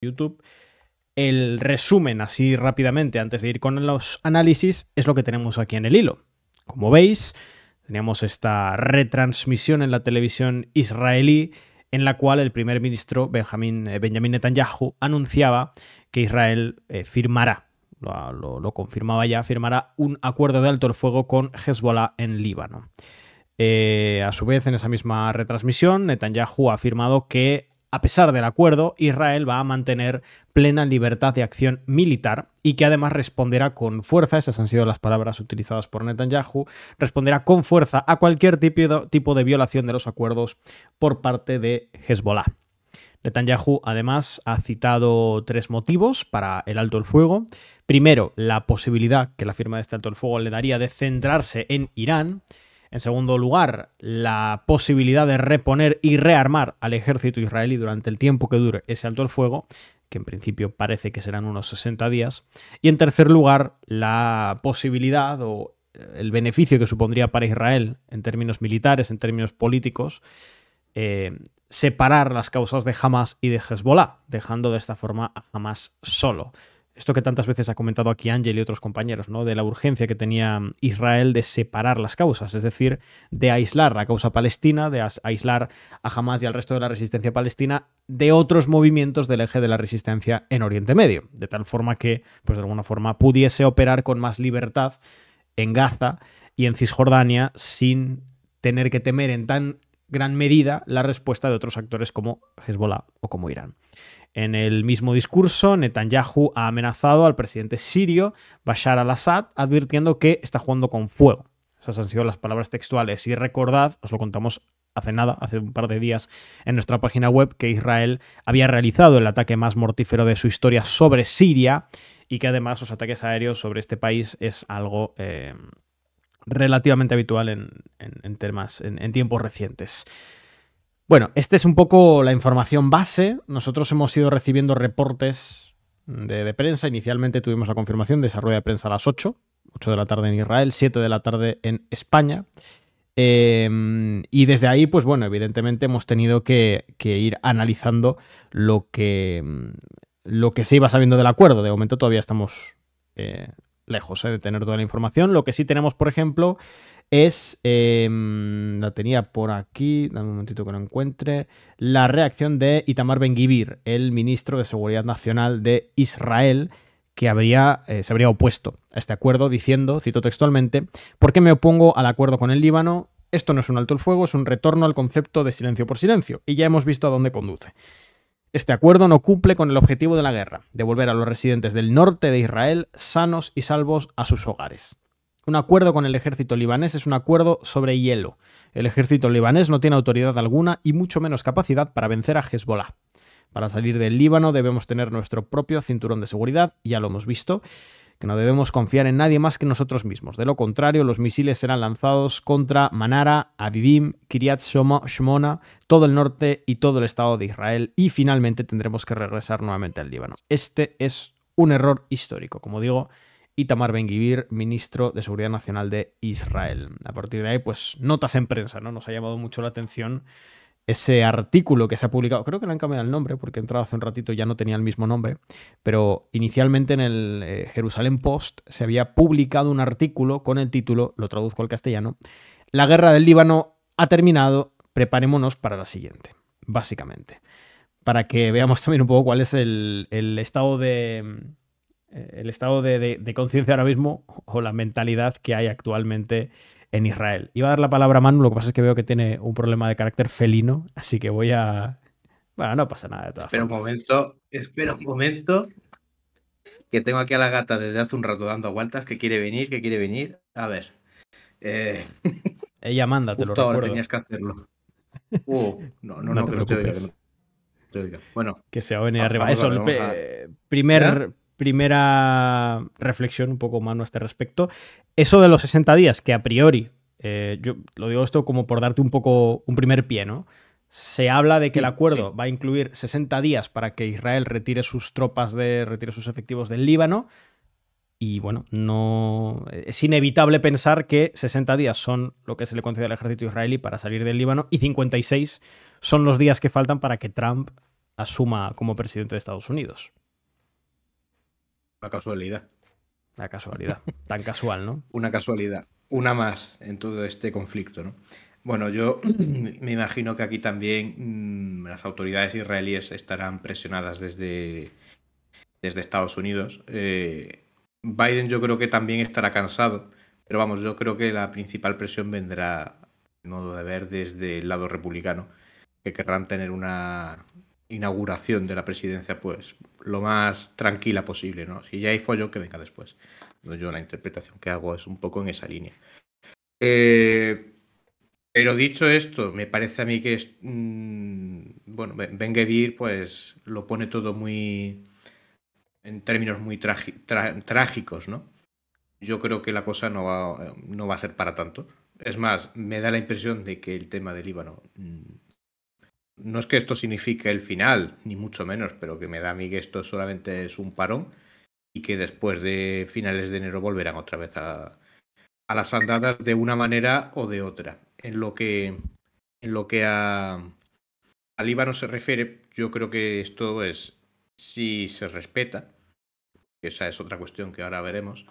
YouTube. El resumen, así rápidamente, antes de ir con los análisis, es lo que tenemos aquí en el hilo. Como veis, teníamos esta retransmisión en la televisión israelí en la cual el primer ministro Benjamin Netanyahu anunciaba que Israel firmará, lo confirmaba ya, firmará un acuerdo de alto el fuego con Hezbollah en Líbano. A su vez, en esa misma retransmisión, Netanyahu ha afirmado que, a pesar del acuerdo, Israel va a mantener plena libertad de acción militar y que además responderá con fuerza, esas han sido las palabras utilizadas por Netanyahu, responderá con fuerza a cualquier tipo de violación de los acuerdos por parte de Hezbollah. Netanyahu además ha citado 3 motivos para el alto el fuego. Primero, la posibilidad que la firma de este alto el fuego le daría de centrarse en Irán. En segundo lugar, la posibilidad de reponer y rearmar al ejército israelí durante el tiempo que dure ese alto el fuego, que en principio parece que serán unos 60 días. Y en tercer lugar, la posibilidad o el beneficio que supondría para Israel en términos militares, en términos políticos, separar las causas de Hamas y de Hezbollah, dejando de esta forma a Hamas solo. Esto que tantas veces ha comentado aquí Ángel y otros compañeros, ¿no? De la urgencia que tenía Israel de separar las causas, es decir, de aislar la causa palestina, de aislar a Hamas y al resto de la resistencia palestina de otros movimientos del eje de la resistencia en Oriente Medio, de tal forma que, pues de alguna forma, pudiese operar con más libertad en Gaza y en Cisjordania sin tener que temer en tan gran medida la respuesta de otros actores como Hezbollah o como Irán. En el mismo discurso, Netanyahu ha amenazado al presidente sirio Bashar al-Assad, advirtiendo que está jugando con fuego. Esas han sido las palabras textuales. Y recordad, os lo contamos hace un par de días en nuestra página web, que Israel había realizado el ataque más mortífero de su historia sobre Siria y que además los ataques aéreos sobre este país es algo relativamente habitual en tiempos recientes. Bueno, esta es un poco la información base. Nosotros hemos ido recibiendo reportes de prensa. Inicialmente tuvimos la confirmación de esa rueda de prensa a las 8 de la tarde en Israel, 7 de la tarde en España. Y desde ahí, pues bueno, evidentemente hemos tenido que ir analizando lo que se iba sabiendo del acuerdo. De momento todavía estamos lejos de tener toda la información. Lo que sí tenemos, por ejemplo, es, la tenía por aquí, dame un momentito que lo encuentre, la reacción de Itamar Ben-Gvir, el ministro de Seguridad Nacional de Israel, que se habría opuesto a este acuerdo diciendo, cito textualmente, ¿por qué me opongo al acuerdo con el Líbano? Esto no es un alto el fuego, es un retorno al concepto de silencio por silencio, y ya hemos visto a dónde conduce. Este acuerdo no cumple con el objetivo de la guerra, devolver a los residentes del norte de Israel sanos y salvos a sus hogares. Un acuerdo con el ejército libanés es un acuerdo sobre hielo. El ejército libanés no tiene autoridad alguna y mucho menos capacidad para vencer a Hezbollah. Para salir del Líbano debemos tener nuestro propio cinturón de seguridad, ya lo hemos visto, que no debemos confiar en nadie más que nosotros mismos. De lo contrario, los misiles serán lanzados contra Manara, Abibim, Kiryat Shmona, todo el norte y todo el Estado de Israel, y finalmente tendremos que regresar nuevamente al Líbano. Este es un error histórico, como digo, Itamar Ben-Gvir, ministro de Seguridad Nacional de Israel. A partir de ahí, pues notas en prensa, ¿no? Nos ha llamado mucho la atención ese artículo que se ha publicado, creo que le han cambiado el nombre porque he entrado hace un ratito y ya no tenía el mismo nombre, pero inicialmente en el Jerusalem Post se había publicado un artículo con el título, lo traduzco al castellano, La guerra del Líbano ha terminado, preparémonos para la siguiente, básicamente. Para que veamos también un poco cuál es el estado de conciencia ahora mismo o la mentalidad que hay actualmente en Israel. Iba a dar la palabra a Manu, lo que pasa es que veo que tiene un problema de carácter felino, así que voy a... Bueno, no pasa nada de todas formas. Espera un momento, que tengo aquí a la gata desde hace un rato dando vueltas, que quiere venir. A ver. Ella manda, te lo Justo ahora recuerdo. tenías que hacerlo. No, No te que no te oiga, preocupes. Bueno. Que se va a venir arriba. Vamos Eso, a ver, primera reflexión un poco más a este respecto. Eso de los 60 días, que a priori, yo lo digo esto como por darte un poco un primer pie, ¿no? Se habla de que el acuerdo va a incluir 60 días para que Israel retire sus tropas, retire sus efectivos del Líbano. Y bueno, no es inevitable pensar que 60 días son lo que se le concede al ejército israelí para salir del Líbano y 56 son los días que faltan para que Trump asuma como presidente de Estados Unidos. Una casualidad. La casualidad. Tan casual, ¿no? Una casualidad. Una más en todo este conflicto, ¿no? Bueno, yo me imagino que aquí también las autoridades israelíes estarán presionadas desde Estados Unidos. Biden yo creo que también estará cansado, pero vamos, yo creo que la principal presión vendrá, a mi modo de ver, desde el lado republicano, que querrán tener una inauguración de la presidencia pues lo más tranquila posible, ¿no? Si ya hay follón, que venga después. Yo la interpretación que hago es un poco en esa línea. Pero dicho esto, me parece a mí que es, bueno, Ben Gvir pues lo pone todo muy en términos muy trágicos, ¿no? Yo creo que la cosa no va a ser para tanto. Es más, me da la impresión de que el tema del Líbano no es que esto signifique el final, ni mucho menos, pero que me da a mí que esto solamente es un parón y que después de finales de enero volverán otra vez a las andadas de una manera o de otra. En lo que a Líbano se refiere, yo creo que esto es, si se respeta, que esa es otra cuestión que ahora veremos,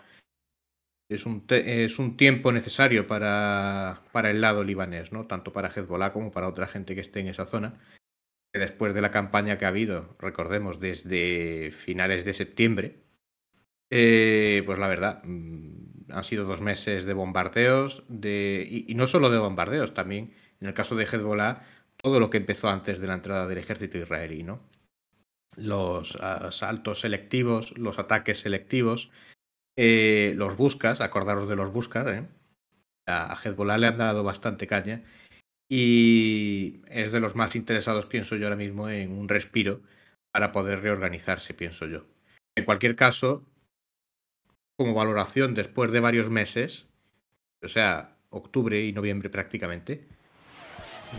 es un tiempo necesario para el lado libanés, ¿no? Tanto para Hezbollah como para otra gente que esté en esa zona. Que después de la campaña que ha habido, recordemos, desde finales de septiembre, pues la verdad, han sido 2 meses de bombardeos, y no solo de bombardeos, también en el caso de Hezbollah, todo lo que empezó antes de la entrada del ejército israelí, ¿no? Los asaltos selectivos, los ataques selectivos, los buscas, acordaros de los buscas, ¿eh? A Hezbollah le han dado bastante caña y es de los más interesados, pienso yo ahora mismo, en un respiro para poder reorganizarse, pienso yo. En cualquier caso, como valoración después de varios meses, o sea, octubre y noviembre prácticamente,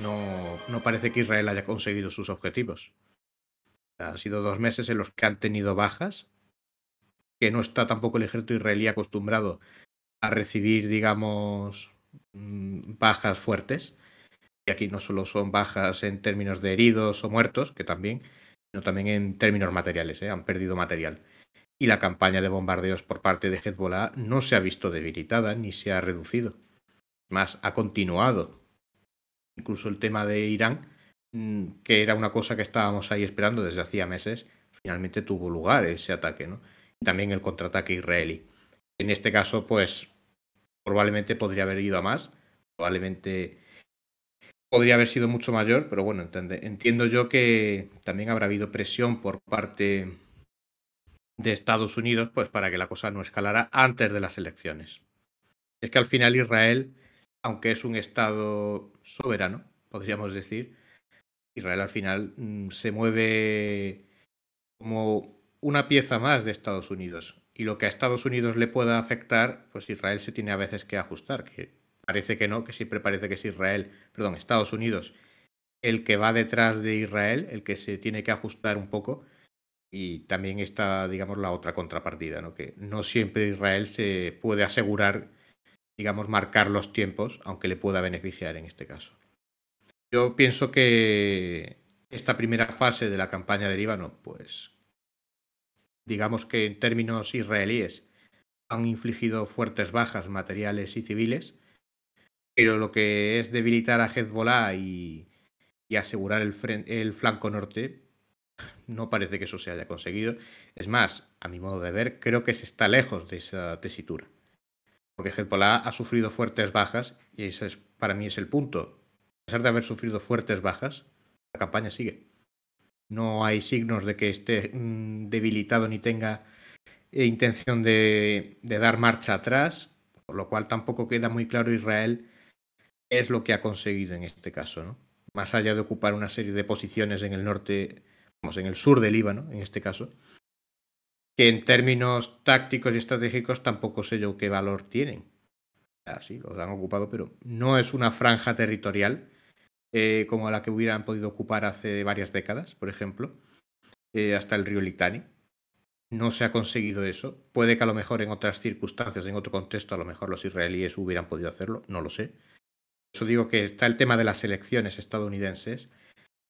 no parece que Israel haya conseguido sus objetivos. Han sido 2 meses en los que han tenido bajas, que no está tampoco el ejército israelí acostumbrado a recibir, digamos, bajas fuertes. Y aquí no solo son bajas en términos de heridos o muertos, que también, sino también en términos materiales, han perdido material. Y la campaña de bombardeos por parte de Hezbollah no se ha visto debilitada ni se ha reducido. Más, ha continuado. Incluso el tema de Irán, que era una cosa que estábamos ahí esperando desde hacía meses, finalmente tuvo lugar ese ataque, ¿no? Y también el contraataque israelí. En este caso, pues probablemente podría haber ido a más, probablemente podría haber sido mucho mayor, pero bueno, entiendo yo que también habrá habido presión por parte de Estados Unidos, pues para que la cosa no escalara antes de las elecciones. Es que al final Israel, aunque es un estado soberano, podríamos decir, Israel al final se mueve como una pieza más de Estados Unidos. Y lo que a Estados Unidos le pueda afectar, pues Israel se tiene a veces que ajustar, que parece que no, que siempre parece que es Estados Unidos el que va detrás de Israel, el que se tiene que ajustar un poco. Y también está, digamos, la otra contrapartida, ¿no? Que no siempre Israel se puede asegurar, digamos, marcar los tiempos, aunque le pueda beneficiar en este caso. Yo pienso que esta primera fase de la campaña de Líbano, pues, digamos que en términos israelíes han infligido fuertes bajas materiales y civiles, pero lo que es debilitar a Hezbollah y asegurar el flanco norte, no parece que eso se haya conseguido. Es más, a mi modo de ver, creo que se está lejos de esa tesitura. Porque Hezbollah ha sufrido fuertes bajas y ese para mí es el punto. A pesar de haber sufrido fuertes bajas, la campaña sigue. No hay signos de que esté debilitado ni tenga intención de dar marcha atrás, por lo cual tampoco queda muy claro Israel qué es lo que ha conseguido en este caso, ¿no? Más allá de ocupar una serie de posiciones en el norte, vamos, en el sur del Líbano, en este caso, que en términos tácticos y estratégicos tampoco sé yo qué valor tienen. Sí, los han ocupado, pero no es una franja territorial como la que hubieran podido ocupar hace varias décadas, por ejemplo, hasta el río Litani. No se ha conseguido eso. Puede que a lo mejor en otras circunstancias, en otro contexto, a lo mejor los israelíes hubieran podido hacerlo, no lo sé. Por eso digo que está el tema de las elecciones estadounidenses,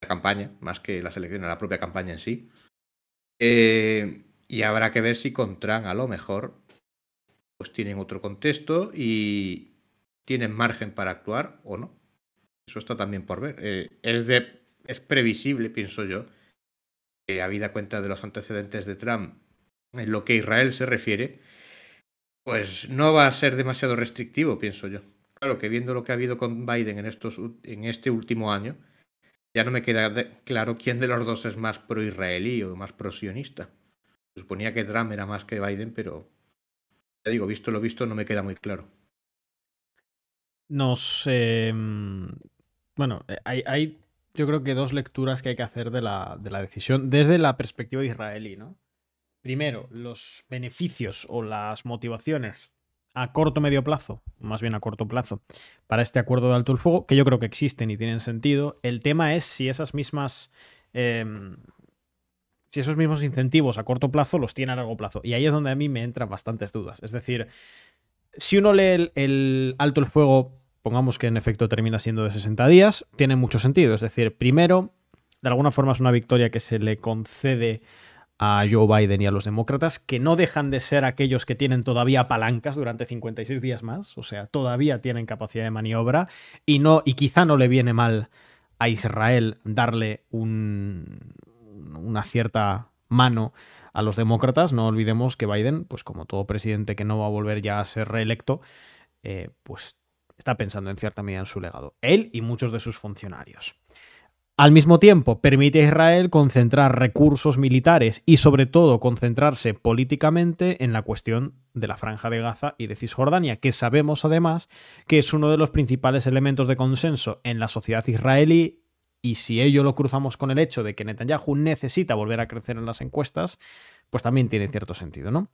la campaña, más que las elecciones, la propia campaña en sí. Y habrá que ver si con Trump a lo mejor pues tienen otro contexto y tienen margen para actuar o no. Eso está también por ver. Es previsible, pienso yo, que habida cuenta de los antecedentes de Trump en lo que a Israel se refiere, pues no va a ser demasiado restrictivo, pienso yo. Claro que viendo lo que ha habido con Biden en este último año, ya no me queda claro quién de los dos es más pro-israelí o más pro-sionista. Suponía que Trump era más que Biden, pero ya digo, visto lo visto, no me queda muy claro. Nos. Bueno, hay, yo creo que dos lecturas que hay que hacer de la decisión desde la perspectiva israelí, ¿no? Primero, los beneficios o las motivaciones a corto medio plazo, más bien a corto plazo, para este acuerdo de alto el fuego, que yo creo que existen y tienen sentido. El tema es si esas mismas. Si esos mismos incentivos a corto plazo los tiene a largo plazo. Y ahí es donde a mí me entran bastantes dudas. Es decir, si uno lee el alto el fuego, pongamos que en efecto termina siendo de 60 días, tiene mucho sentido. Es decir, primero, de alguna forma es una victoria que se le concede a Joe Biden y a los demócratas, que no dejan de ser aquellos que tienen todavía palancas durante 56 días más, o sea, todavía tienen capacidad de maniobra y quizá no le viene mal a Israel darle una cierta mano a los demócratas. No olvidemos que Biden, pues como todo presidente que no va a volver ya a ser reelecto, pues está pensando en cierta medida en su legado. Él y muchos de sus funcionarios. Al mismo tiempo, permite a Israel concentrar recursos militares y sobre todo concentrarse políticamente en la cuestión de la Franja de Gaza y de Cisjordania, que sabemos además que es uno de los principales elementos de consenso en la sociedad israelí, y si ello lo cruzamos con el hecho de que Netanyahu necesita volver a crecer en las encuestas, pues también tiene cierto sentido, ¿no?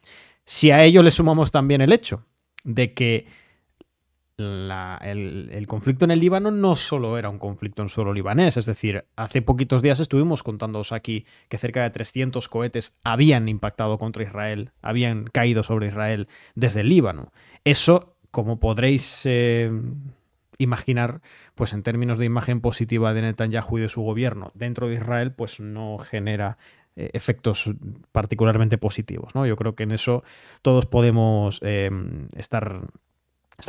Si a ello le sumamos también el hecho de que el conflicto en el Líbano no solo era un conflicto en suelo libanés, es decir, hace poquitos días estuvimos contándoos aquí que cerca de 300 cohetes habían impactado contra Israel, habían caído sobre Israel desde el Líbano. Eso, como podréis imaginar, pues en términos de imagen positiva de Netanyahu y de su gobierno dentro de Israel, pues no genera efectos particularmente positivos, ¿no? Yo creo que en eso todos podemos estar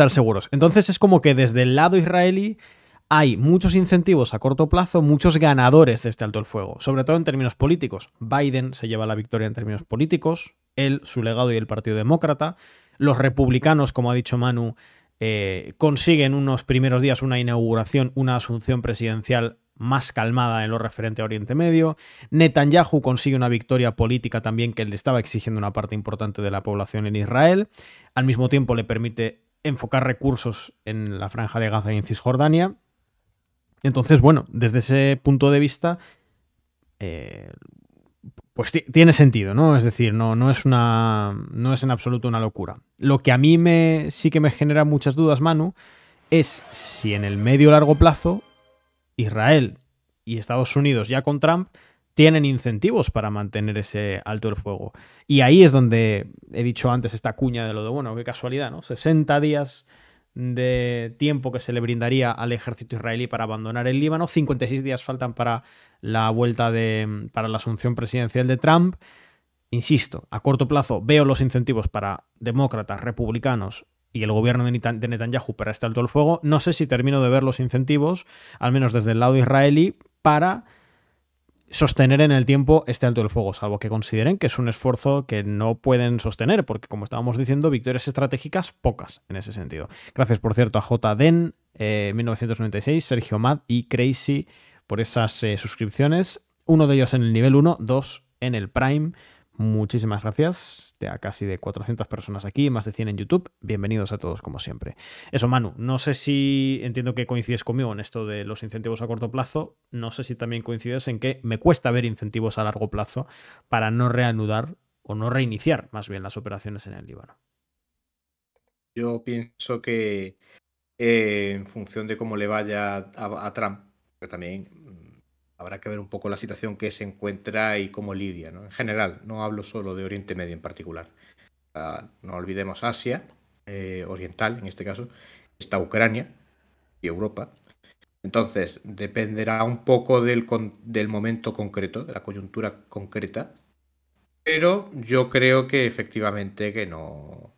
seguros. Entonces es como que desde el lado israelí hay muchos incentivos a corto plazo, muchos ganadores de este alto el fuego, sobre todo en términos políticos. Biden se lleva la victoria en términos políticos, él, su legado y el Partido Demócrata. Los republicanos, como ha dicho Manu, consiguen unos primeros días una inauguración, una asunción presidencial más calmada en lo referente a Oriente Medio. Netanyahu consigue una victoria política también que le estaba exigiendo una parte importante de la población en Israel. Al mismo tiempo le permite enfocar recursos en la Franja de Gaza y en Cisjordania. Entonces, bueno, desde ese punto de vista, pues tiene sentido, ¿no? Es decir, no es en absoluto una locura. Lo que a mí sí que me genera muchas dudas, Manu, es si en el medio o largo plazo Israel y Estados Unidos, ya con Trump, tienen incentivos para mantener ese alto el fuego. Y ahí es donde he dicho antes esta cuña de lo de, bueno, qué casualidad, ¿no? 60 días de tiempo que se le brindaría al ejército israelí para abandonar el Líbano, 56 días faltan para la para la asunción presidencial de Trump. Insisto, a corto plazo veo los incentivos para demócratas, republicanos y el gobierno de Netanyahu para este alto el fuego. No sé si termino de ver los incentivos, al menos desde el lado israelí, para sostener en el tiempo este alto el fuego, salvo que consideren que es un esfuerzo que no pueden sostener, porque como estábamos diciendo, victorias estratégicas pocas en ese sentido. Gracias, por cierto, a JDen, 1996, Sergio Mad y Crazy por esas suscripciones. Uno de ellos en el nivel 1, dos en el Prime. Muchísimas gracias a casi de 400 personas aquí, más de 100 en YouTube. Bienvenidos a todos, como siempre. Eso, Manu, no sé si entiendo que coincides conmigo en esto de los incentivos a corto plazo. No sé si también coincides en que me cuesta ver incentivos a largo plazo para no reanudar o no reiniciar más bien las operaciones en el Líbano. Yo pienso que en función de cómo le vaya a Trump, que también habrá que ver un poco la situación que se encuentra y cómo lidia, ¿no? En general, no hablo solo de Oriente Medio en particular. No olvidemos Asia, Oriental en este caso, está Ucrania y Europa. Entonces, dependerá un poco del momento concreto, de la coyuntura concreta, pero yo creo que efectivamente que no.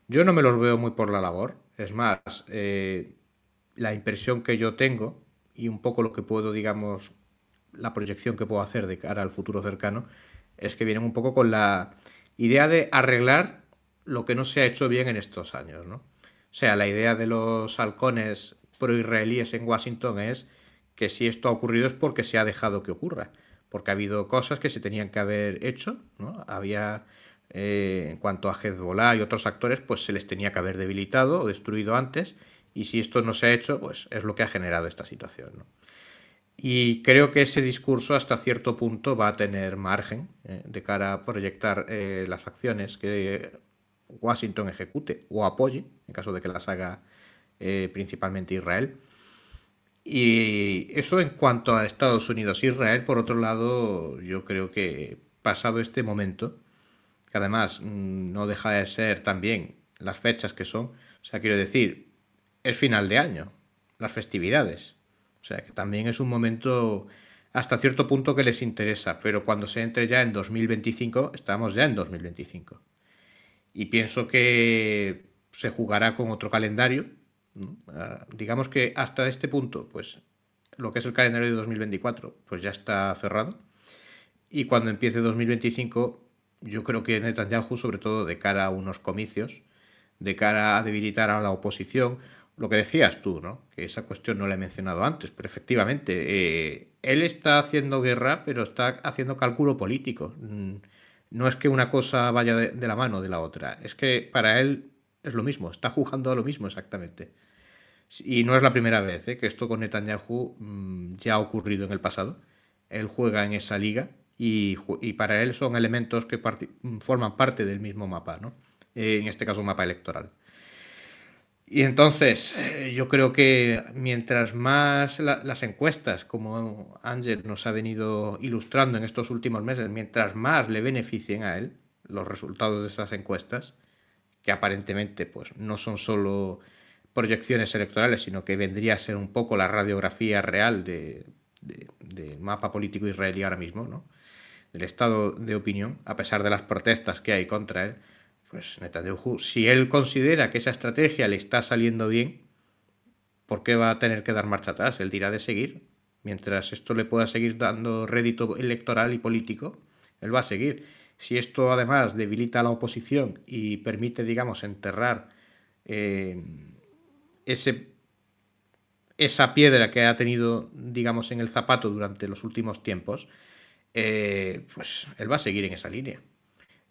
Yo no me los veo muy por la labor. Es más, la impresión que yo tengo y un poco lo que puedo, digamos, la proyección que puedo hacer de cara al futuro cercano, es que vienen un poco con la idea de arreglar lo que no se ha hecho bien en estos años, ¿no? O sea, la idea de los halcones pro-israelíes en Washington es que si esto ha ocurrido es porque se ha dejado que ocurra, porque ha habido cosas que se tenían que haber hecho, ¿no? Había, en cuanto a Hezbollah y otros actores, pues se les tenía que haber debilitado o destruido antes, y si esto no se ha hecho, pues es lo que ha generado esta situación, ¿no? Y creo que ese discurso hasta cierto punto va a tener margen de cara a proyectar las acciones que Washington ejecute o apoye, en caso de que las haga principalmente Israel. Y eso en cuanto a Estados Unidos e Israel. Por otro lado, yo creo que pasado este momento, que además no deja de ser también las fechas que son, o sea, quiero decir, es final de año, las festividades. O sea, que también es un momento hasta cierto punto que les interesa, pero cuando se entre ya en 2025, estamos ya en 2025. Y pienso que se jugará con otro calendario, ¿no? Digamos que hasta este punto, pues lo que es el calendario de 2024, pues ya está cerrado. Y cuando empiece 2025, yo creo que Netanyahu, sobre todo de cara a unos comicios, de cara a debilitar a la oposición, lo que decías tú, ¿no? Que esa cuestión no la he mencionado antes, pero efectivamente, él está haciendo guerra, pero está haciendo cálculo político. No es que una cosa vaya de la mano de la otra, es que para él es lo mismo, está jugando a lo mismo exactamente. Y no es la primera vez, que esto con Netanyahu ya ha ocurrido en el pasado. Él juega en esa liga y para él son elementos que forman parte del mismo mapa, ¿no? En este caso un mapa electoral. Y entonces, yo creo que mientras más las encuestas, como Ángel nos ha venido ilustrando en estos últimos meses, mientras más le beneficien a él los resultados de esas encuestas, que aparentemente pues, no son solo proyecciones electorales, sino que vendría a ser un poco la radiografía real del mapa político israelí ahora mismo, ¿no? Del estado de opinión, a pesar de las protestas que hay contra él, pues Netanyahu, si él considera que esa estrategia le está saliendo bien, ¿por qué va a tener que dar marcha atrás? Él dirá de seguir. Mientras esto le pueda seguir dando rédito electoral y político, él va a seguir. Si esto además debilita a la oposición y permite, digamos, enterrar eh, ese, esa piedra que ha tenido, digamos, en el zapato durante los últimos tiempos, pues él va a seguir en esa línea.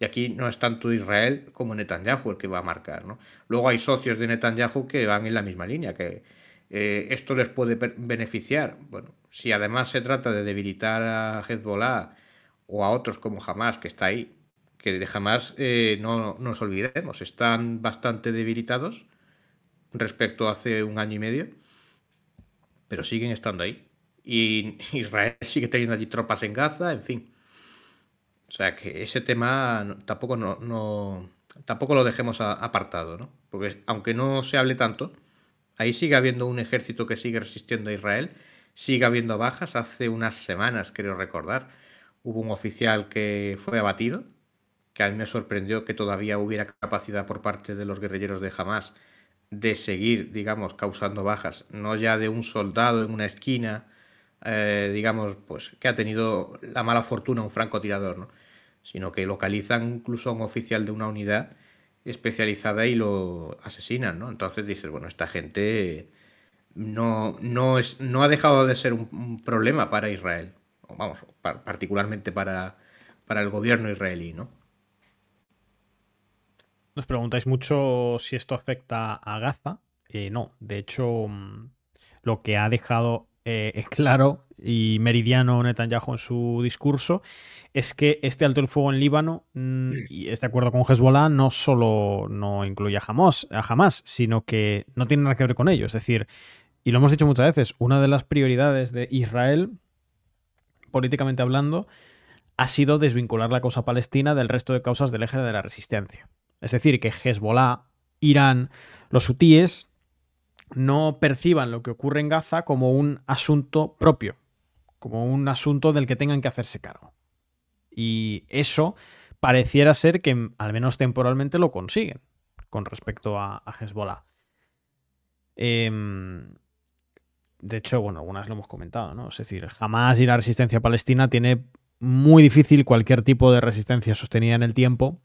Y aquí no es tanto Israel como Netanyahu el que va a marcar, ¿no? Luego hay socios de Netanyahu que van en la misma línea, que esto les puede beneficiar. Bueno, si además se trata de debilitar a Hezbollah o a otros como Hamas, que está ahí, que de Hamas no nos olvidemos, están bastante debilitados respecto a hace un año y medio, pero siguen estando ahí. Y Israel sigue teniendo allí tropas en Gaza, en fin. O sea que ese tema tampoco, tampoco lo dejemos apartado, ¿no? Porque aunque no se hable tanto, ahí sigue habiendo un ejército que sigue resistiendo a Israel, sigue habiendo bajas. Hace unas semanas, creo recordar, hubo un oficial que fue abatido, que a mí me sorprendió que todavía hubiera capacidad por parte de los guerrilleros de Hamas de seguir, digamos, causando bajas, no ya de un soldado en una esquina, digamos, pues que ha tenido la mala fortuna un francotirador, ¿no? Sino que localizan incluso a un oficial de una unidad especializada y lo asesinan, ¿no? Entonces dices, bueno, esta gente no ha dejado de ser un problema para Israel, o vamos, particularmente para el gobierno israelí, ¿no? Nos preguntáis mucho si esto afecta a Gaza. No, de hecho, lo que ha dejado claro y meridiano Netanyahu en su discurso es que este alto el fuego en Líbano y este acuerdo con Hezbollah no solo no incluye a Hamas, sino que no tiene nada que ver con ello. Es decir, y lo hemos dicho muchas veces, una de las prioridades de Israel, políticamente hablando, ha sido desvincular la causa palestina del resto de causas del eje de la resistencia. Es decir, que Hezbollah, Irán, los hutíes no perciban lo que ocurre en Gaza como un asunto propio, como un asunto del que tengan que hacerse cargo. Y eso pareciera ser que, al menos temporalmente, lo consiguen con respecto a Hezbollah. De hecho, bueno, algunas lo hemos comentado, ¿no? Es decir, jamás y la resistencia palestina tiene muy difícil cualquier tipo de resistencia sostenida en el tiempo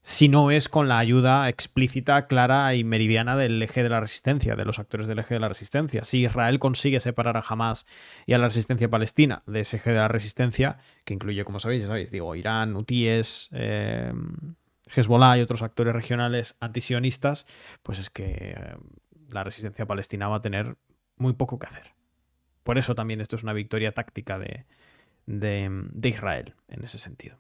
si no es con la ayuda explícita, clara y meridiana del eje de la resistencia, de los actores del eje de la resistencia. Si Israel consigue separar a Hamas y a la resistencia palestina de ese eje de la resistencia, que incluye, como sabéis, digo, Irán, hutíes, Hezbollah y otros actores regionales antisionistas, pues es que la resistencia palestina va a tener muy poco que hacer. Por eso también esto es una victoria táctica de Israel en ese sentido.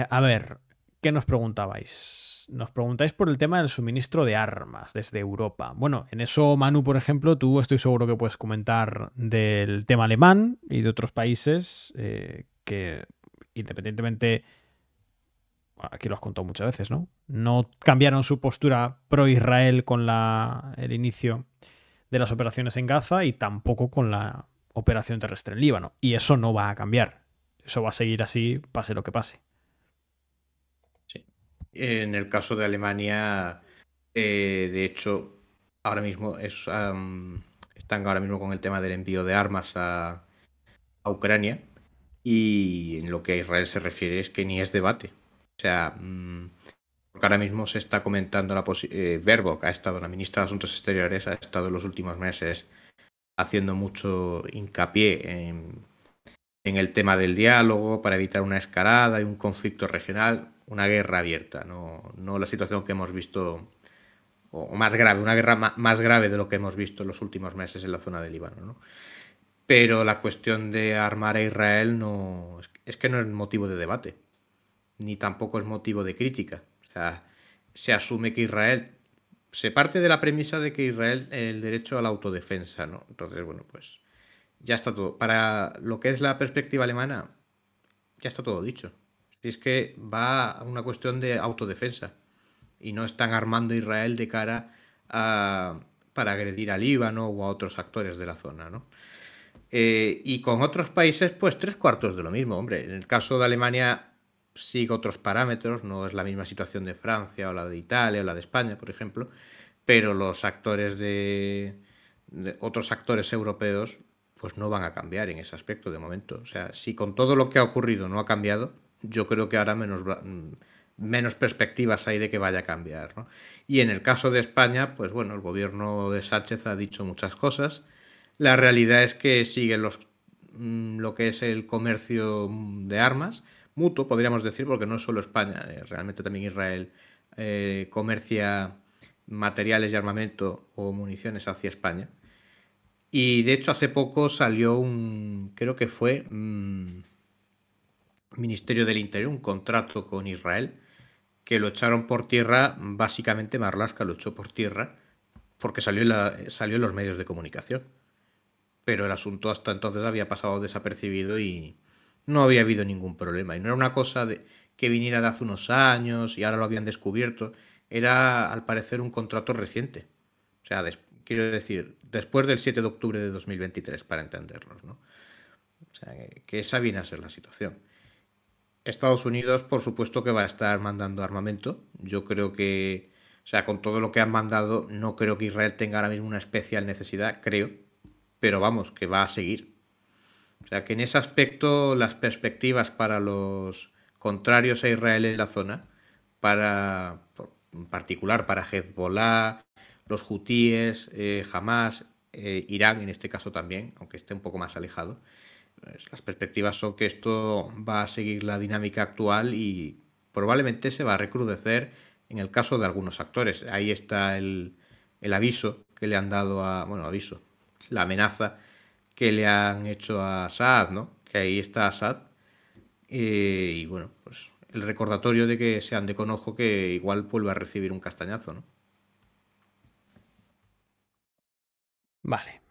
A ver, ¿qué nos preguntabais? Nos preguntáis por el tema del suministro de armas desde Europa. Bueno, en eso, Manu, por ejemplo, tú estoy seguro que puedes comentar del tema alemán y de otros países que, independientemente, aquí lo has contado muchas veces, ¿no? No cambiaron su postura pro-Israel con el inicio de las operaciones en Gaza y tampoco con la operación terrestre en Líbano. Y eso no va a cambiar. Eso va a seguir así, pase lo que pase. Sí. En el caso de Alemania, de hecho, ahora mismo están ahora mismo con el tema del envío de armas a Ucrania. Y en lo que a Israel se refiere es que ni es debate. O sea, porque ahora mismo se está comentando Baerbock ha estado, la ministra de Asuntos Exteriores, ha estado en los últimos meses haciendo mucho hincapié en el tema del diálogo para evitar una escalada y un conflicto regional, una guerra abierta, no la situación que hemos visto, o más grave, una guerra más grave de lo que hemos visto en los últimos meses en la zona del Líbano, ¿no? Pero la cuestión de armar a Israel no es que no es motivo de debate, ni tampoco es motivo de crítica. O sea, se asume que Israel, se parte de la premisa de que Israel el derecho a la autodefensa, ¿no? Entonces, bueno, pues ya está todo. Para lo que es la perspectiva alemana, ya está todo dicho. Es que va a una cuestión de autodefensa y no están armando a Israel de cara a, para agredir a Líbano o a otros actores de la zona, ¿no? Y con otros países, pues tres cuartos de lo mismo, hombre. En el caso de Alemania sigue otros parámetros, no es la misma situación de Francia o la de Italia o la de España, por ejemplo, pero los actores de otros actores europeos pues no van a cambiar en ese aspecto de momento. O sea, si con todo lo que ha ocurrido no ha cambiado, yo creo que ahora menos perspectivas hay de que vaya a cambiar, ¿no? Y en el caso de España, pues bueno, el gobierno de Sánchez ha dicho muchas cosas. La realidad es que sigue lo que es el comercio de armas, mutuo, podríamos decir, porque no es solo España, realmente también Israel comercia materiales y armamento o municiones hacia España. Y de hecho hace poco salió creo que fue Ministerio del Interior, un contrato con Israel, que lo echaron por tierra, básicamente Marlaska lo echó por tierra, porque salió en los medios de comunicación. Pero el asunto hasta entonces había pasado desapercibido y no había habido ningún problema. Y no era una cosa que viniera de hace unos años y ahora lo habían descubierto. Era, al parecer, un contrato reciente. O sea, quiero decir, después del 7 de octubre de 2023, para entendernos, ¿no? O sea, que esa viene a ser la situación. Estados Unidos, por supuesto que va a estar mandando armamento. Yo creo que, o sea, con todo lo que han mandado, no creo que Israel tenga ahora mismo una especial necesidad, creo, pero vamos, que va a seguir. O sea que en ese aspecto las perspectivas para los contrarios a Israel en la zona, en particular para Hezbollah, los hutíes, Hamas, Irán en este caso también, aunque esté un poco más alejado, pues las perspectivas son que esto va a seguir la dinámica actual y probablemente se va a recrudecer en el caso de algunos actores. Ahí está el aviso que le han dado bueno, aviso, la amenaza que le han hecho a Assad, ¿no? Que ahí está Assad. Y bueno, pues el recordatorio de que se ande con ojo que igual vuelve a recibir un castañazo, ¿no? Vale.